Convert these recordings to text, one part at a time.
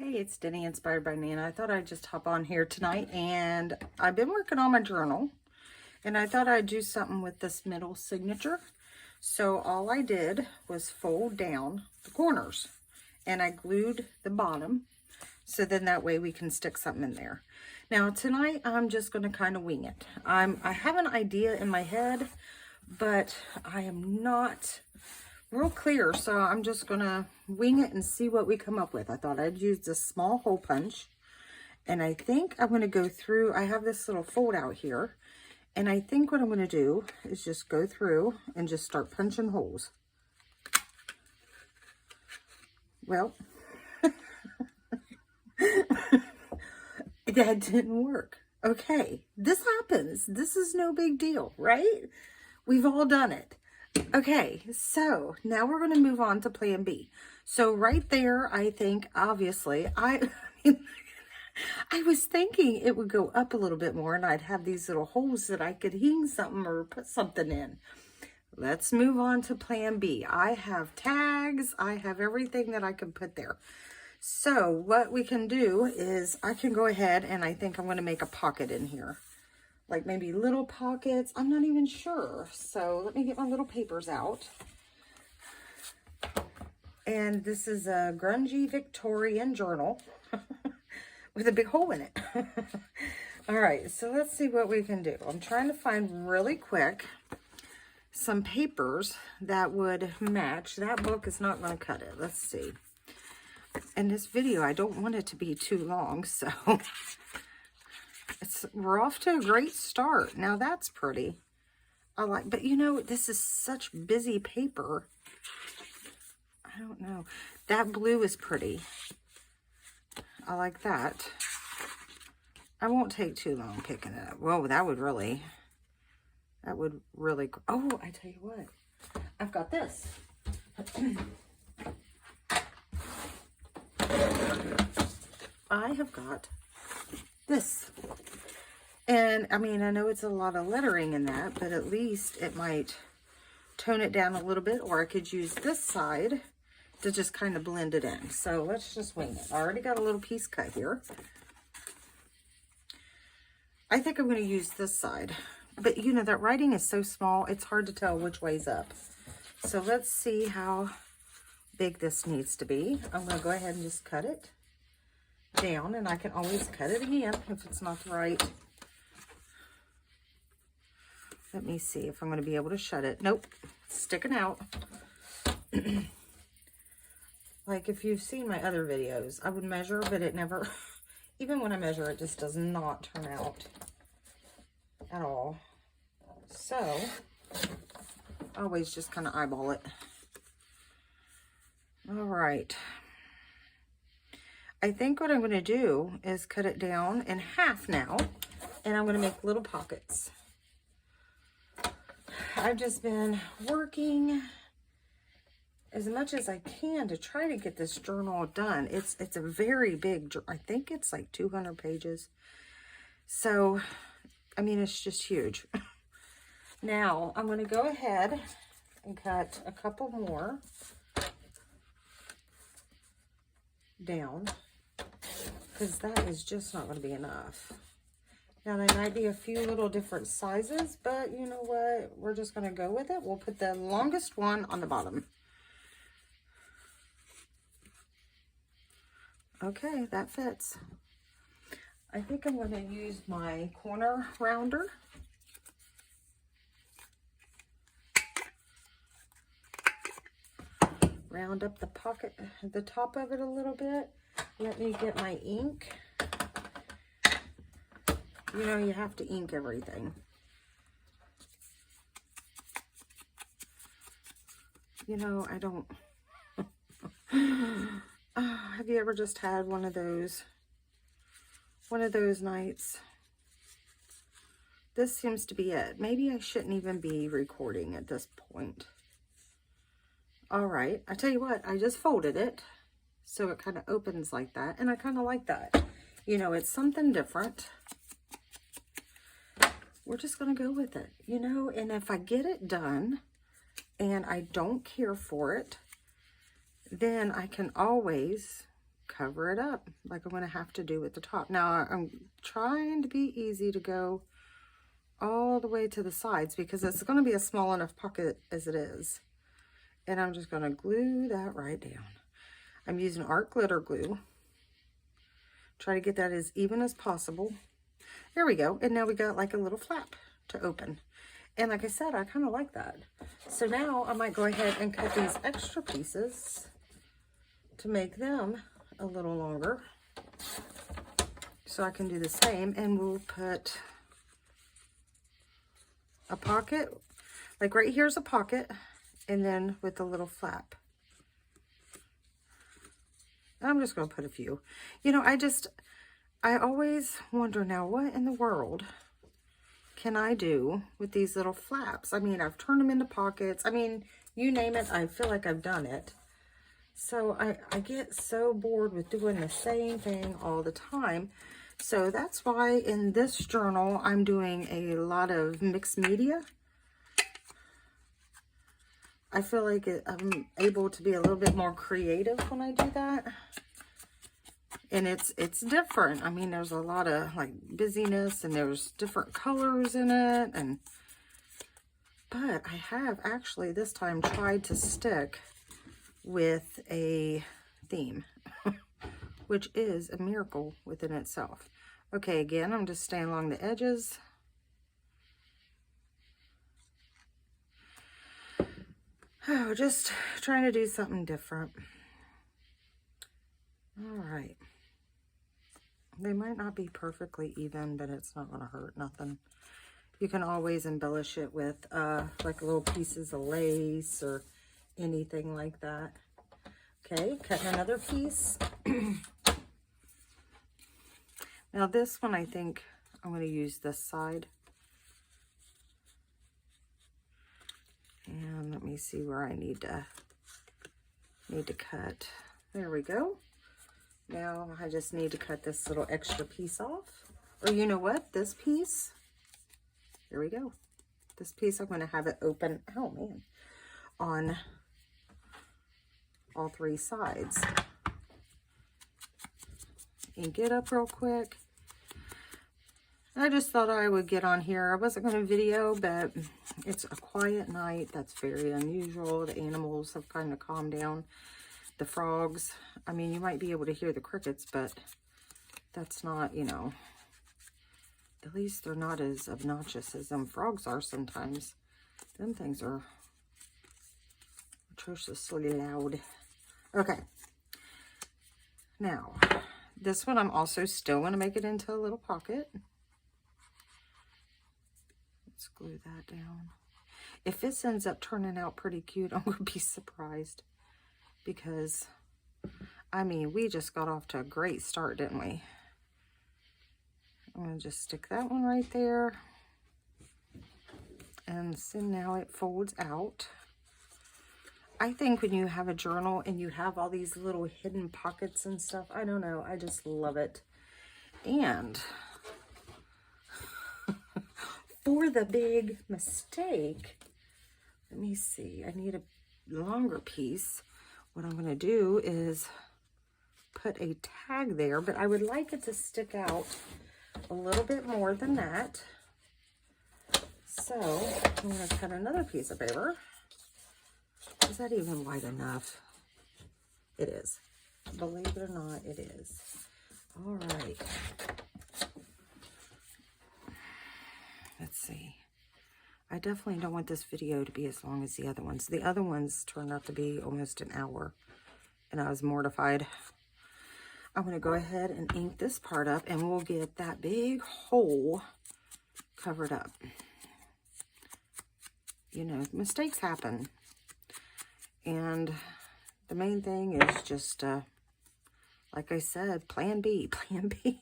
Hey, it's Denny, Inspired by Nana. I thought I'd just hop on here tonight, and I've been working on my journal, and I thought I'd do something with this middle signature. So all I did was fold down the corners, and I glued the bottom, so then that way we can stick something in there. Now tonight, I'm just going to kind of wing it. I have an idea in my head, but I am not real clear, so I'm just gonna wing it and see what we come up with. I thought I'd use this small hole punch, and I think I'm gonna go through. I have this little fold out here, and I think what I'm gonna do is just go through and just start punching holes. Well, that didn't work. Okay, this happens. This is no big deal, right? We've all done it. Okay, so now we're going to move on to plan B. So right there, I think, obviously, I was thinking it would go up a little bit more and I'd have these little holes that I could hang something or put something in. Let's move on to plan B. I have tags. I have everything that I can put there. So what we can do is I can go ahead and I think I'm going to make a pocket in here. Like maybe little pockets. I'm not even sure. So let me get my little papers out. And this is a grungy Victorian journal with a big hole in it. All right, so let's see what we can do. I'm trying to find really quick some papers that would match. That book is not going to cut it. Let's see. And this video, I don't want it to be too long, so... we're off to a great start. Now that's pretty. I like, but you know, this is such busy paper. I don't know. That blue is pretty. I like that. I won't take too long picking it up. Whoa, that would really, oh, I tell you what. I've got this. I have got this. And I mean, I know it's a lot of lettering in that, but at least it might tone it down a little bit, or I could use this side to just kind of blend it in. So let's just wing it. I already got a little piece cut here. I think I'm going to use this side, but you know, that writing is so small, it's hard to tell which way's up. So let's see how big this needs to be. I'm going to go ahead and just cut it down, and I can always cut it again if it's not the right. Let me see if I'm going to be able to shut it. Nope, it's sticking out. Like if you've seen my other videos, I would measure, but it never, even when I measure, it just does not turn out at all. So, I always just kind of eyeball it. All right. I think what I'm going to do is cut it down in half now, and I'm going to make little pockets. I've just been working as much as I can to try to get this journal done. It's a very big, I think it's like 200 pages. So, I mean, it's just huge. Now, I'm going to go ahead and cut a couple more down, because that is just not going to be enough. Now, there might be a few little different sizes, but you know what? We're just going to go with it. We'll put the longest one on the bottom. Okay, that fits. I think I'm going to use my corner rounder. Round up the pocket, the top of it a little bit. Let me get my ink. You know, you have to ink everything. You know, I don't... have you ever just had one of those nights? This seems to be it. Maybe I shouldn't even be recording at this point. All right, I tell you what, I just folded it so it kind of opens like that, and I kind of like that. You know, it's something different. We're just going to go with it, you know, and if I get it done and I don't care for it, then I can always cover it up like I'm going to have to do at the top. Now I'm trying to be easy to go all the way to the sides because it's going to be a small enough pocket as it is. And I'm just going to glue that right down. I'm using art glitter glue. Try to get that as even as possible. There we go. And now we got like a little flap to open. And like I said, I kind of like that. So now I might go ahead and cut these extra pieces to make them a little longer. So I can do the same, and we'll put a pocket, like right here's a pocket, and then with a little flap. I'm just going to put a few. You know, I always wonder now, what in the world can I do with these little flaps? I mean, I've turned them into pockets. I mean, you name it, I feel like I've done it. So I get so bored with doing the same thing all the time. So that's why in this journal, I'm doing a lot of mixed media. I feel like I'm able to be a little bit more creative when I do that. And it's different. I mean, there's a lot of like busyness and there's different colors in it. But I have actually this time tried to stick with a theme, which is a miracle within itself. Okay, again, I'm just staying along the edges. Oh, just trying to do something different. All right. They might not be perfectly even, but it's not going to hurt nothing. You can always embellish it with like little pieces of lace or anything like that. Okay, cutting another piece. Now this one, I think I'm going to use this side. And let me see where I need to cut. There we go. Now I just need to cut this little extra piece off. Or you know what? This piece, here we go. This piece, I'm going to have it open, oh man, on all three sides. And get up real quick. I just thought I would get on here. I wasn't going to video, but it's a quiet night. That's very unusual. The animals have kind of calmed down. The frogs, I mean, you might be able to hear the crickets, but that's not, you know, at least they're not as obnoxious as them frogs are sometimes. Them things are atrociously loud. Okay. Now, this one I'm also still going to make it into a little pocket. Let's glue that down. If this ends up turning out pretty cute, I'm going to be surprised. Because, I mean, we just got off to a great start, didn't we? I'm going to just stick that one right there. And so now it folds out. I think when you have a journal and you have all these little hidden pockets and stuff, I don't know, I just love it. And for the big mistake, let me see, I need a longer piece. What I'm going to do is put a tag there, but I would like it to stick out a little bit more than that. So I'm going to cut another piece of paper. Is that even wide enough? It is. Believe it or not, it is. All right. Let's see. I definitely don't want this video to be as long as the other ones. The other ones turned out to be almost an hour, and I was mortified. I'm going to go ahead and ink this part up, and we'll get that big hole covered up. You know, mistakes happen. And the main thing is just, like I said, plan B, plan B.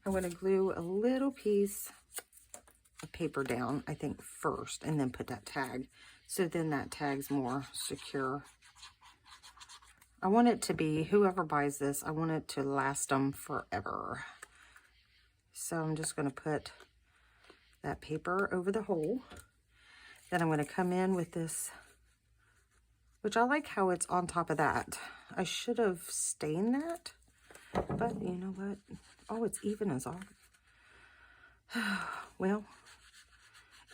I'm going to glue a little piece paper down, I think, first, and then put that tag, so then that tag's more secure. I want it to be, whoever buys this, I want it to last them forever. So I'm just going to put that paper over the hole. Then I'm going to come in with this which I like how it's on top of that. I should have stained that, but you know what? Oh, it's even as all. Well,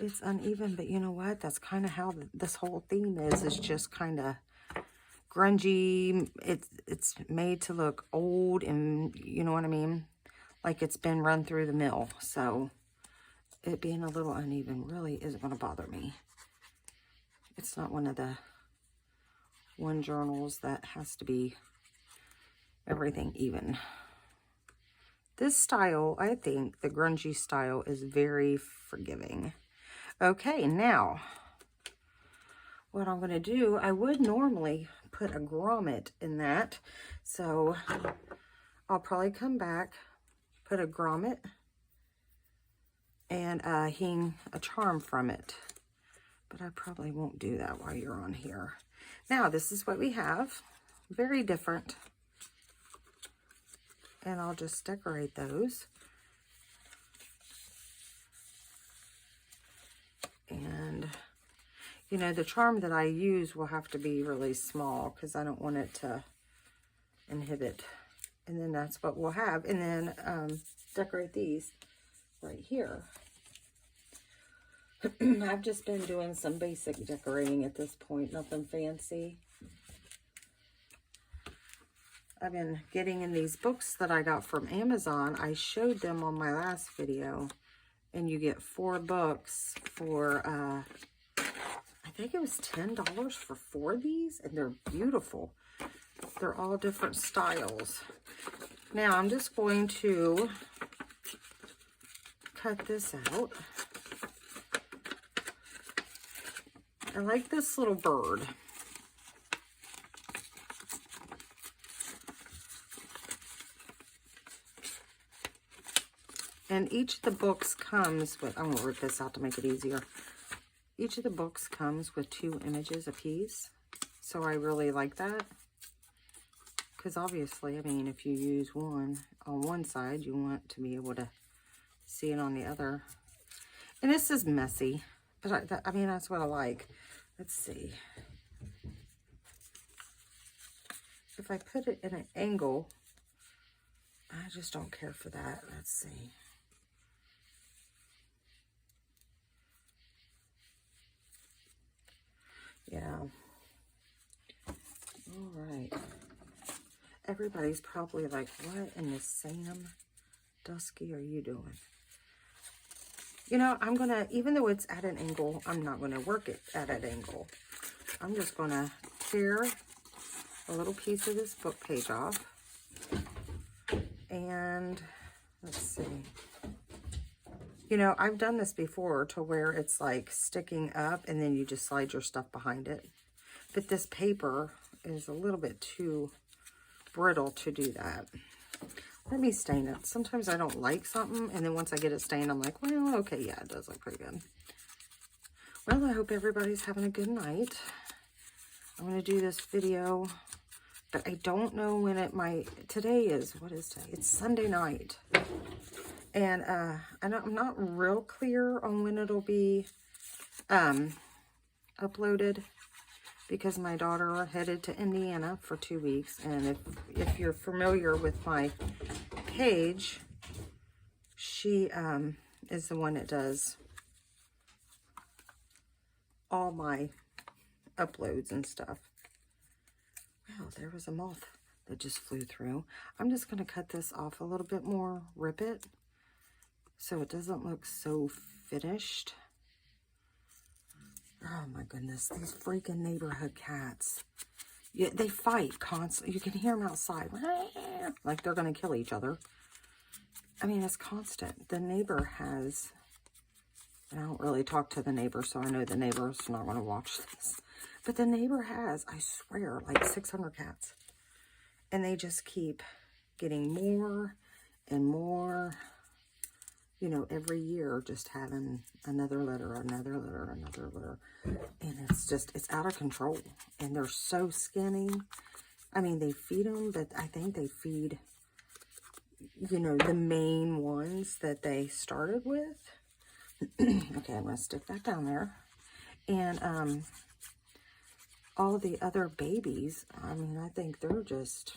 it's uneven, but you know what? That's kind of how this whole theme is just kind of grungy. It's made to look old, and you know what I mean? Like it's been run through the mill. So it being a little uneven really isn't going to bother me. It's not one of the journals that has to be everything even. This style, I think, the grungy style, is very forgiving. Okay, now, what I'm going to do, I would normally put a grommet in that. So, I'll probably come back, put a grommet, and hang a charm from it. But I probably won't do that while you're on here. Now, this is what we have. Very different. And I'll just decorate those. And, you know, the charm that I use will have to be really small because I don't want it to inhibit. And then that's what we'll have. And then decorate these right here. I've just been doing some basic decorating at this point, nothing fancy. I've been getting in these books that I got from Amazon. I showed them on my last video. And you get 4 books for, I think it was $10 for 4 of these. And they're beautiful. They're all different styles. Now, I'm just going to cut this out. I like this little bird. And each of the books comes with, I'm going to rip this out to make it easier. Each of the books comes with 2 images apiece. So I really like that. Because obviously, I mean, if you use one on one side, you want to be able to see it on the other. And this is messy. But I mean, that's what I like. Let's see. If I put it in an angle, I just don't care for that. Let's see. Yeah. All right. Everybody's probably like, what in the Sam Dusky are you doing? You know, I'm going to, even though it's at an angle, I'm not going to work it at an angle. I'm just going to tear a little piece of this book page off. And let's see. You know, I've done this before to where it's like sticking up and then you just slide your stuff behind it. But this paper is a little bit too brittle to do that. Let me stain it. Sometimes I don't like something, and then once I get it stained, I'm like, well, okay, yeah, it does look pretty good. Well, I hope everybody's having a good night. I'm going to do this video, but I don't know when it might. Today is, what is today? It's Sunday night. And I'm not real clear on when it'll be uploaded, because my daughter headed to Indiana for 2 weeks. And if you're familiar with my page, she is the one that does all my uploads and stuff. Wow, there was a moth that just flew through. I'm just going to cut this off a little bit more, rip it, so it doesn't look so finished. Oh my goodness, these freaking neighborhood cats. Yeah, they fight constantly. You can hear them outside. Like they're going to kill each other. I mean, it's constant. The neighbor has, and I don't really talk to the neighbor, so I know the neighbor's not going to watch this. But the neighbor has, I swear, like 600 cats. And they just keep getting more and more. You know, every year just having another litter, another litter, another litter. And it's just, it's out of control. And they're so skinny. I mean, they feed them, but I think they feed, you know, the main ones that they started with. Okay, I'm going to stick that down there. And all the other babies, I mean, I think they're just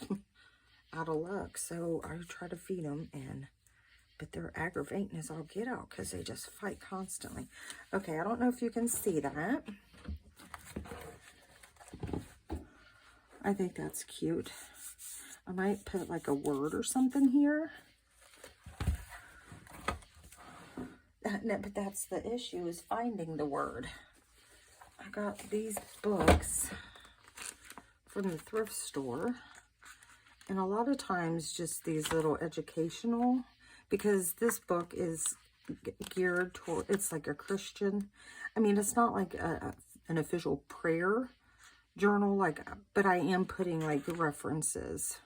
out of luck. So I try to feed them, but they're aggravating as all get out because they just fight constantly. Okay, I don't know if you can see that. I think that's cute. I might put like a word or something here. No, but that's the issue, is finding the word. I got these books from the thrift store. And a lot of times just these little educational, because this book is geared toward, it's like a Christian. I mean, it's not like an official prayer journal, like, but I am putting like the references.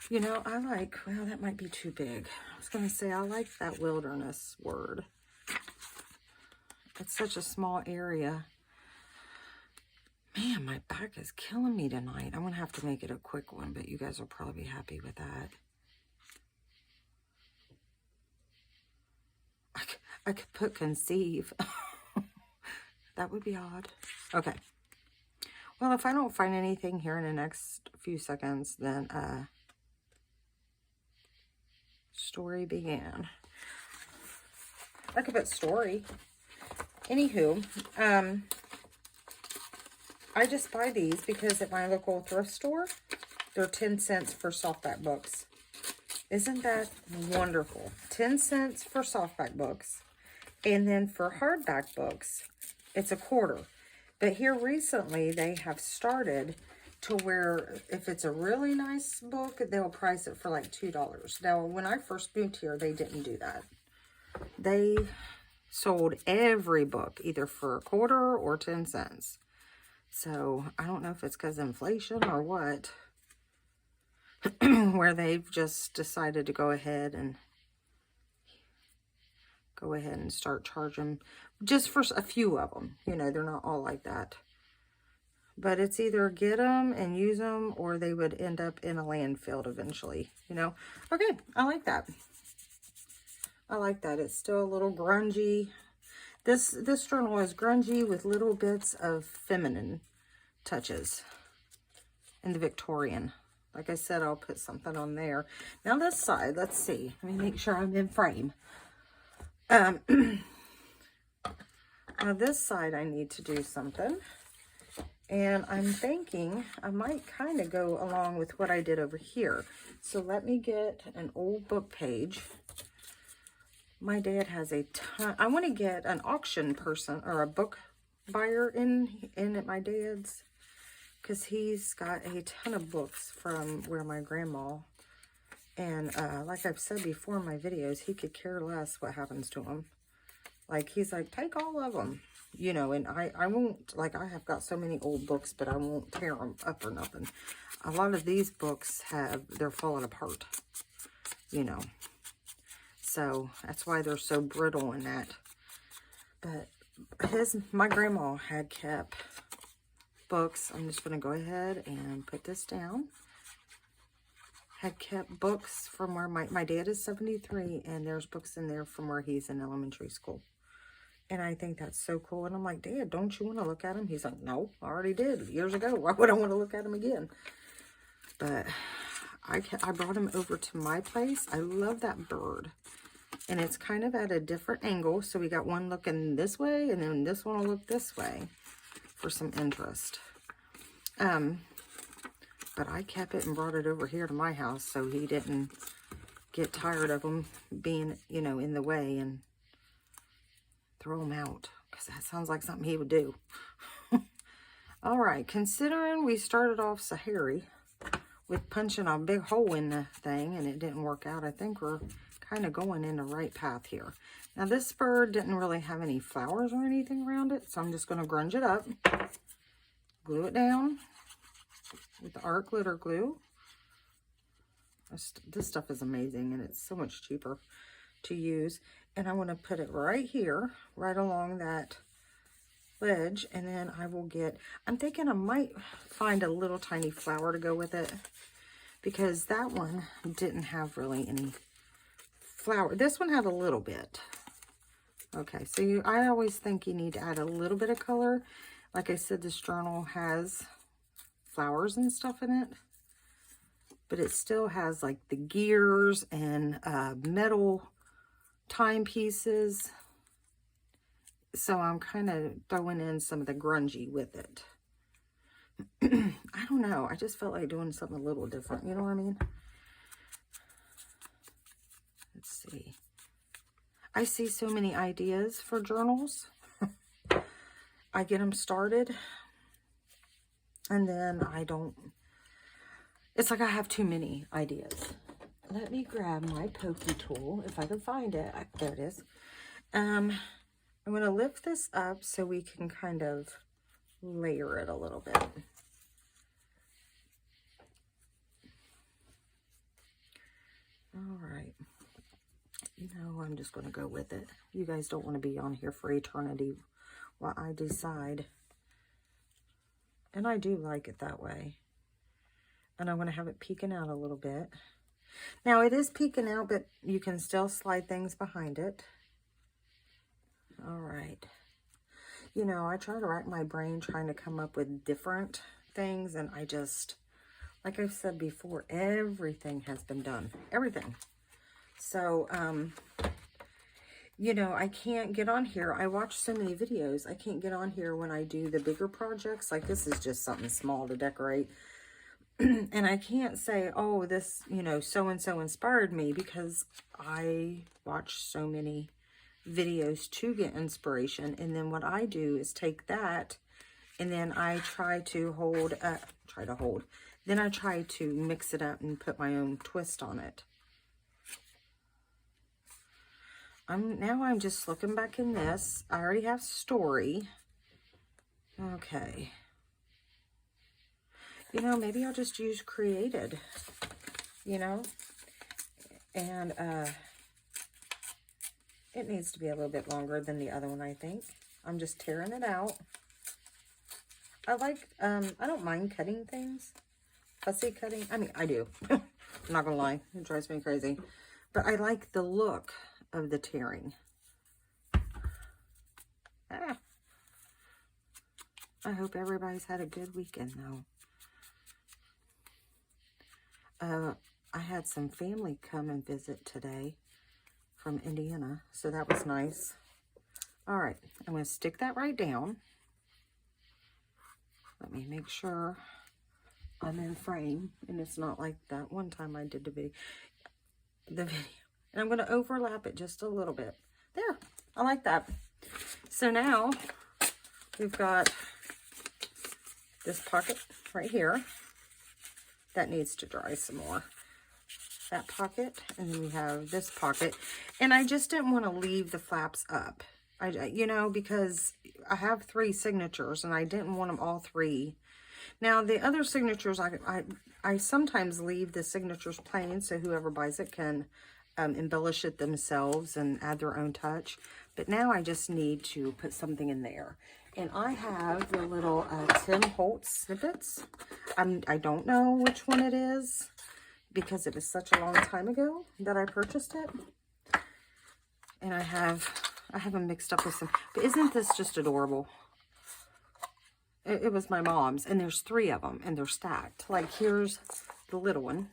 You know, I like, well, that might be too big. I was going to say, I like that wilderness word. It's such a small area. Man, my back is killing me tonight. I'm going to have to make it a quick one, but you guys will probably be happy with that. I could put conceive. That would be odd. Okay. Well, if I don't find anything here in the next few seconds, then story began. I could put story. Anywho, I just buy these because at my local thrift store, they're 10 cents for softback books. Isn't that wonderful? 10 cents for softback books. And then for hardback books, it's a quarter. But here recently, they have started to where if it's a really nice book, they'll price it for like $2. Now, when I first moved here, they didn't do that. They sold every book either for a quarter or 10 cents. So I don't know if it's because of inflation or what, where they've just decided to go ahead and start charging just for a few of them. You know, they're not all like that. But it's either get them and use them, or they would end up in a landfill eventually, you know. Okay, I like that. I like that. It's still a little grungy. This journal is grungy with little bits of feminine touches in the Victorian. Like I said, I'll put something on there. Now this side, let's see. Let me make sure I'm in frame. Now this side, I need to do something. And I'm thinking I might kind of go along with what I did over here. So let me get an old book page. My dad has a ton. I want to get an auction person or a book buyer in at my dad's, because he's got a ton of books from where my grandma, and like I've said before in my videos, he could care less what happens to them. Like, he's like, take all of them, you know. And I won't, like, I have got so many old books, but I won't tear them up or nothing. A lot of these books they're falling apart, you know. So that's why they're so brittle in that. But my grandma had kept books. I'm just going to go ahead and put this down. Had kept books from where my dad is 73, and there's books in there from where he's in elementary school. And I think that's so cool. And I'm like, Dad, don't you want to look at them? He's like, no, I already did years ago. Why would I want to look at them again? But I brought him over to my place. I love that bird. And it's kind of at a different angle. So we got one looking this way, and then this one will look this way for some interest. But I kept it and brought it over here to my house so he didn't get tired of them being, you know, in the way and throw them out. Because that sounds like something he would do. All right, considering we started off Sahari with punching a big hole in the thing and it didn't work out, I think we're kind of going in the right path here. Now, this bird didn't really have any flowers or anything around it, so I'm just going to grunge it up, glue it down with the art glitter glue. This stuff is amazing, and it's so much cheaper to use. And I want to put it right here, right along that ledge, and then I will I'm thinking I might find a little tiny flower to go with it, because that one didn't have really any flower. This one had a little bit. Okay, so I always think you need to add a little bit of color, Like I said, this journal has flowers and stuff in it, but it still has like the gears and metal timepieces. So I'm kind of throwing in some of the grungy with it. I don't know. I just felt like doing something a little different. You know what I mean? Let's see. I see so many ideas for journals. I get them started, and then I don't. It's like I have too many ideas. Let me grab my pokey tool if I can find it. There it is. I'm going to lift this up so we can kind of layer it a little bit. All right. You know, I'm just going to go with it. You guys don't want to be on here for eternity while I decide. And I do like it that way. And I'm going to have it peeking out a little bit. Now, it is peeking out, but you can still slide things behind it. All right. You know, I try to rack my brain trying to come up with different things, and I just, like I've said before, everything has been done. Everything. So, you know, I can't get on here. I watch so many videos. I can't get on here when I do the bigger projects. Like, this is just something small to decorate. And I can't say, oh, this, you know, so-and-so inspired me, because I watch so many videos to get inspiration. And then what I do is take that, and then I try to then I try to mix it up and put my own twist on it. Now I'm just looking back in this. I already have story. Okay. You know, maybe I'll just use created, you know, and it needs to be a little bit longer than the other one, I think. I'm just tearing it out. I like, I don't mind cutting things, fussy cutting. I mean, I do. I'm not gonna lie, it drives me crazy. But I like the look of the tearing. Ah. I hope everybody's had a good weekend, though. I had some family come and visit today from Indiana, so that was nice. All right, I'm going to stick that right down. Let me make sure I'm in frame, and it's not like that one time I did the video. And I'm going to overlap it just a little bit. There, I like that. So now we've got this pocket right here. That needs to dry some more. That pocket, and then we have this pocket. And I just didn't want to leave the flaps up. You know, because I have 3 signatures, and I didn't want them all 3. Now, the other signatures, I sometimes leave the signatures plain, so whoever buys it can embellish it themselves and add their own touch. But now I just need to put something in there. And I have the little Tim Holtz snippets. I don't know which one it is, because it was such a long time ago that I purchased it. And I have them mixed up with some. But isn't this just adorable? It was my mom's, and there's 3 of them, and they're stacked. Like, here's the little one.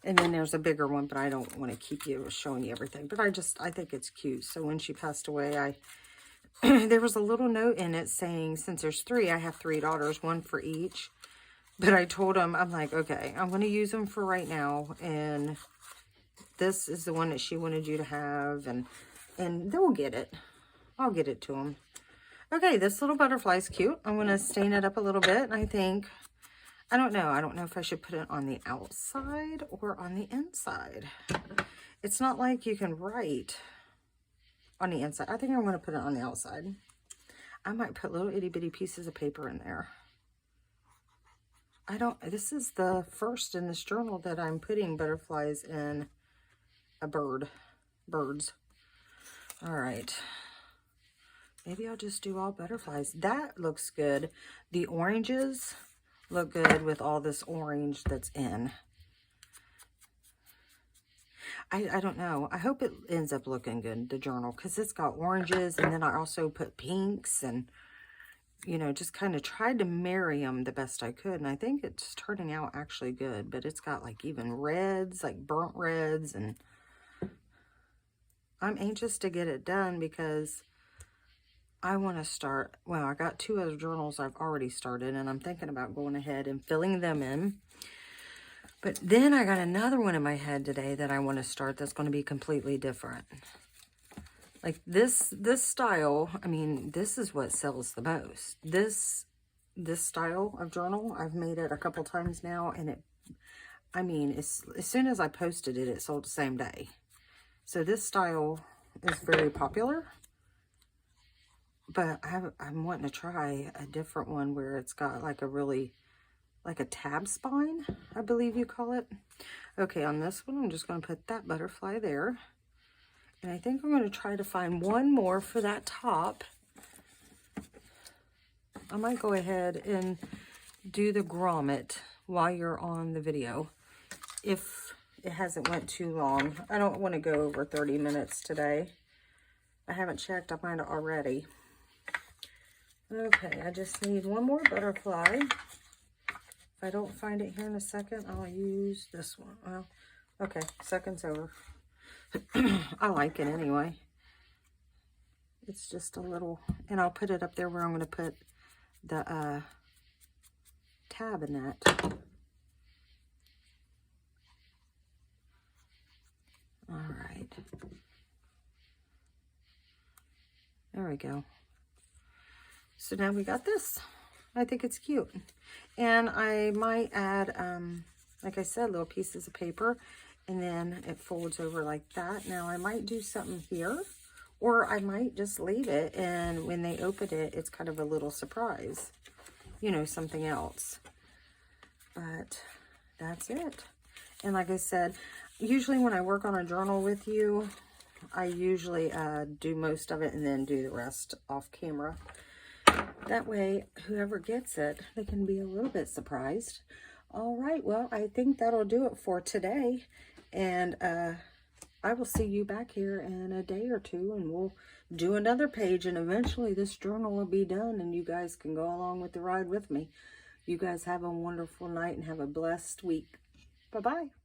And then there's a bigger one, but I don't want to keep showing you everything. But I think it's cute. So when she passed away, there was a little note in it saying, since there's 3, I have 3 daughters, 1 for each. But I told them, I'm like, okay, I'm going to use them for right now. And this is the one that she wanted you to have. And they'll get it. I'll get it to them. Okay, this little butterfly is cute. I'm going to stain it up a little bit. And I think, I don't know if I should put it on the outside or on the inside. It's not like you can write on the inside. I think I'm going to put it on the outside. I might put little itty bitty pieces of paper in there. This is the first in this journal that I'm putting butterflies in birds. All right. Maybe I'll just do all butterflies. That looks good. The oranges look good with all this orange that's in. I don't know. I hope it ends up looking good, the journal, because it's got oranges, and then I also put pinks, and you know, just kind of tried to marry them the best I could. And I think it's turning out actually good. But it's got like even reds, like burnt reds. And I'm anxious to get it done because I want to start, well, I got 2 other journals I've already started. And I'm thinking about going ahead and filling them in. But then I got another one in my head today that I want to start that's going to be completely different. Like this style, I mean, this is what sells the most. This style of journal, I've made it a couple times now, and I mean, as soon as I posted it, it sold the same day. So this style is very popular, but I'm wanting to try a different one where it's got like a really, like a tab spine, I believe you call it. Okay, on this one, I'm just going to put that butterfly there. And I think I'm going to try to find one more for that top. I might go ahead and do the grommet while you're on the video, if it hasn't went too long. I don't want to go over 30 minutes today. I haven't checked, I might have already. Okay, I just need one more butterfly. If I don't find it here in a second, I'll use this one. Well, okay, second's over. I like it anyway. It's just a little, and I'll put it up there where I'm going to put the tab in that. All right. There we go. So now we got this. I think it's cute. And I might add, like I said, little pieces of paper. And then it folds over like that. Now I might do something here, or I might just leave it, and when they open it, it's kind of a little surprise, you know, something else. But that's it. And like I said, usually when I work on a journal with you, I usually do most of it and then do the rest off camera. That way, whoever gets it, they can be a little bit surprised. All right, well, I think that'll do it for today. And I will see you back here in a day or two, and we'll do another page, and eventually this journal will be done, and you guys can go along with the ride with me. You guys have a wonderful night and have a blessed week. Bye-bye.